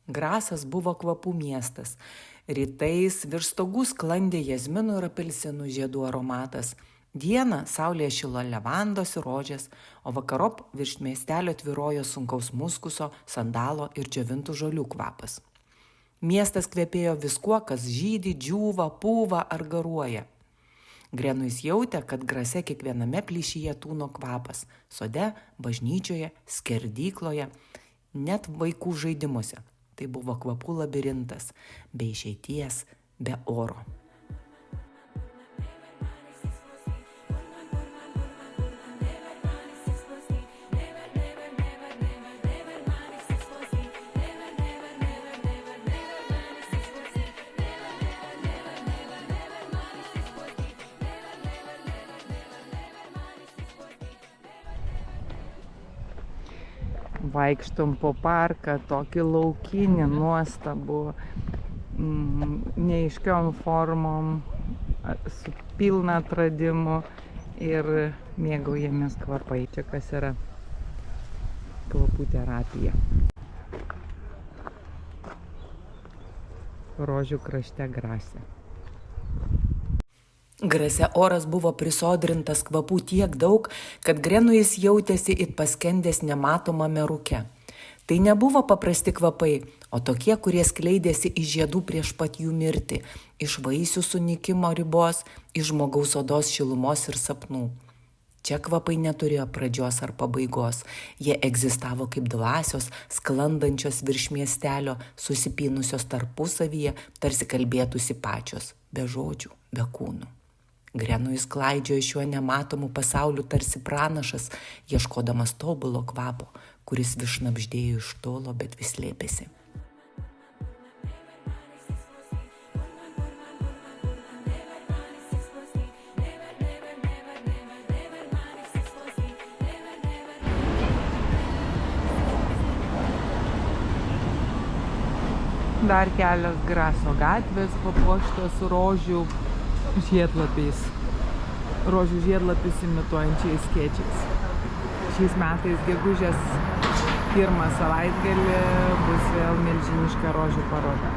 Grasas buvo kvapų miestas. Rytais virš stogų sklandė jazminų ir apelsinų žiedų aromatas. Dieną saulėje šilo levandos ir rožės, o vakarop virš miestelio tvyrojo sunkaus muskuso, sandalo ir džiovintų žolių kvapas. Miestas kvepėjo viskuo, kas žydi, džiūva, pūva ar garuoja. Grenujus jautė, kad Grase kiekviename plyšyje tūno kvapas – sode, bažnyčioje, skerdykloje, net vaikų žaidimuose. Tai buvo kvapų labirintas, be išeities, be oro. Vaikštom po parką, tokį laukinį, nuostabų, neaiškiom formom, su pilna atradimų ir mėgaujamės kvapai. Čia kas yra kvapų terapija. Rožių krašte Grase. Grase oras buvo prisodrintas kvapų tiek daug, kad Grenujus jautėsi it paskendęs nematomame rūke. Tai nebuvo paprasti kvapai, o tokie, kurie skleidėsi iš žiedų prieš pat jų mirtį, iš vaisių sunykimo ribos, iš žmogaus odos šilumos ir sapnų. Čia kvapai neturėjo pradžios ar pabaigos, jie egzistavo kaip dvasios, sklandančios virš miestelio, susipynusios tarpusavyje, tarsi kalbėtųsi pačios, be žodžių, be kūnų. Grenujus klaidžiojo šiuo nematomu pasauliu tarsi pranašas, ieškodamas tobulo kvapo, kuris vis šnabždėjo iš tolo, bet vis slėpėsi. Dar kelios Graso gatvės papuoštos rožių žiedlapiais. Rožių žiedlapius imituojančiais skėčiais. Šiais metais gegužės 1 savaitgalį bus vėl milžiniška rožių paroda.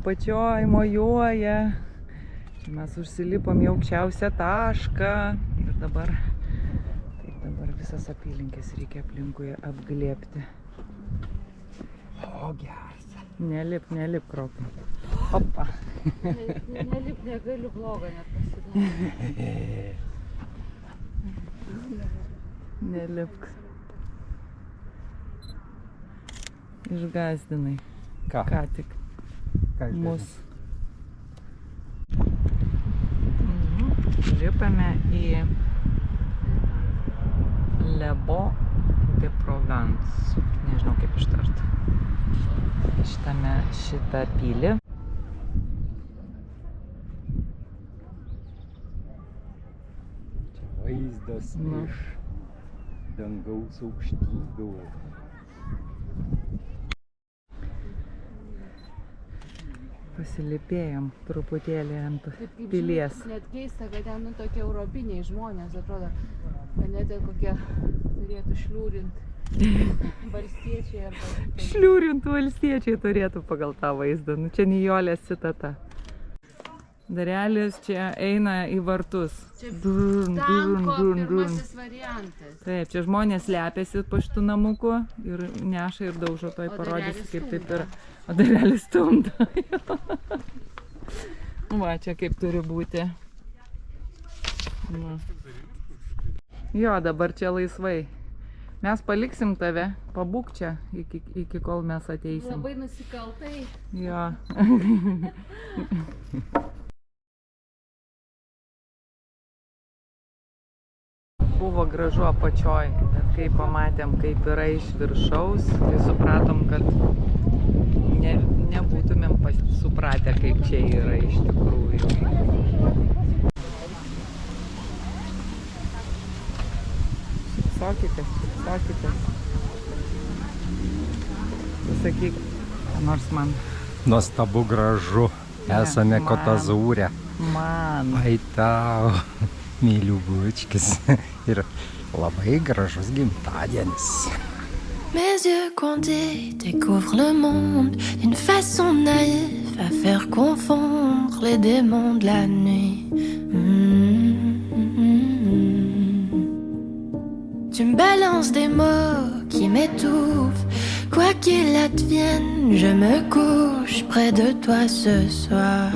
Apačioj mojuoja. Mes užsilipom į aukščiausią tašką. Ir dabar visas apylinkės reikia aplinkui apglėbti. O, geras. Nelip, Kropai. Opa. Nelip, negaliu, blogo net pasidaryti. Nelipk. Išgazdinai. Ką tik. Mus. Lipame į Le Beau de Provence. Nežinau kaip ištart. Šitą pilį. Čia vaizdas iš dangaus aukštybių. Pasilipėjom truputėlį ant pilies. Net keista, kad ten tokie europiniai žmonės, atrodo, kad net kokie turėtų šliūrinti valstiečiai arba... Šliūrintų valstiečiai turėtų pagal tą vaizdą. Nu, čia Nijolės citata. Darelis čia eina į vartus. Čia tanko pirmasis variantas. Taip, čia žmonės slepiasi po šitų namukų ir neša ir daužo, toj parodysiu, kaip taip yra. O darelis stumdo. Va, čia kaip turi būti. Na. Jo, dabar čia laisvai. Mes paliksim tave, pabūk čia, iki kol mes ateisim. Labai nusikaltai. Jo. buvo gražu apačioj, bet kai pamatėm, kaip yra iš viršaus, tai supratom, kad nebūtumėm supratę, kaip čia yra iš tikrųjų. Šypsokitės. Pasakyk, nors man. Nuostabu gražu. Esame man. Kotazūre. Man. Ai tau, myliu bučkis. Ir labai gražus gimtadienis. Mes yeux condés découvrent le monde d'une façon naïve à faire confondre les démons de la nuit. Tu me balances des mots qui m'étouffent. Quoi qu'il advienne, je me couche près de toi ce soir.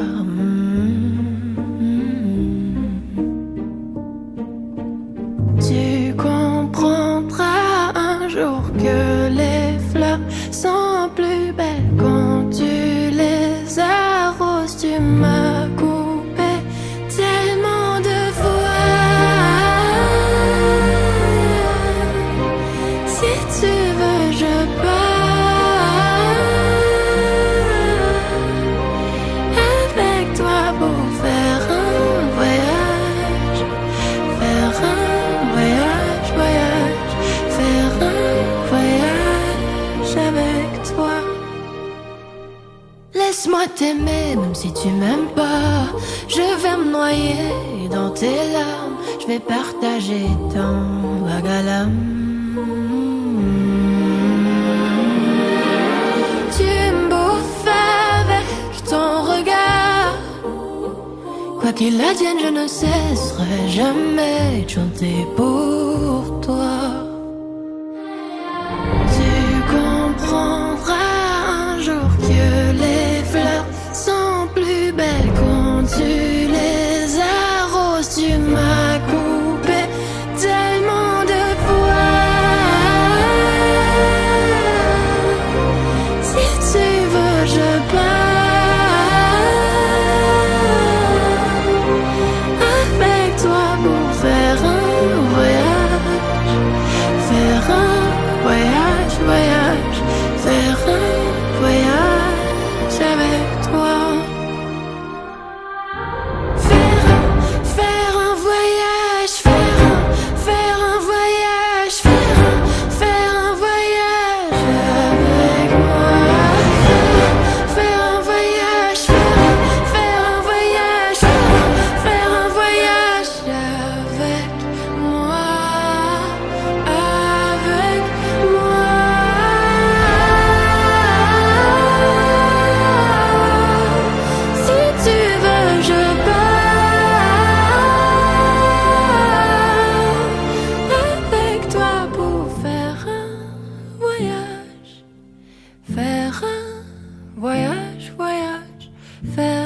Tu comprendras un jour que les fleurs sont plus belles quand tu les arroses. Tu m'as coupé tellement de fois. Si tu veux, je pars avec toi pour faire un voyage, faire un voyage, faire un voyage avec toi. Laisse-moi t'aimer même si tu m'aimes pas. Je vais me noyer dans tes larmes. Je vais partager ton vague à l'âme. Tu me bouffes avec ton regard. Quoi qu'il advienne, je ne cesserai jamais de chanter pour toi. Tu comprendras un jour que les fleurs sont plus belles quand tu les arroses. Tu m'as coupé tellement de fois. Si tu veux, je pars avec toi pour faire un voyage, faire un voyage, faire un voyage avec toi. Faire un voyage, faire un voyage, faire un voyage avec moi. Faire un voyage, faire un voyage, faire un voyage avec moi, avec moi. Si tu veux, je pars avec toi pour faire un voyage, faire un voyage, faire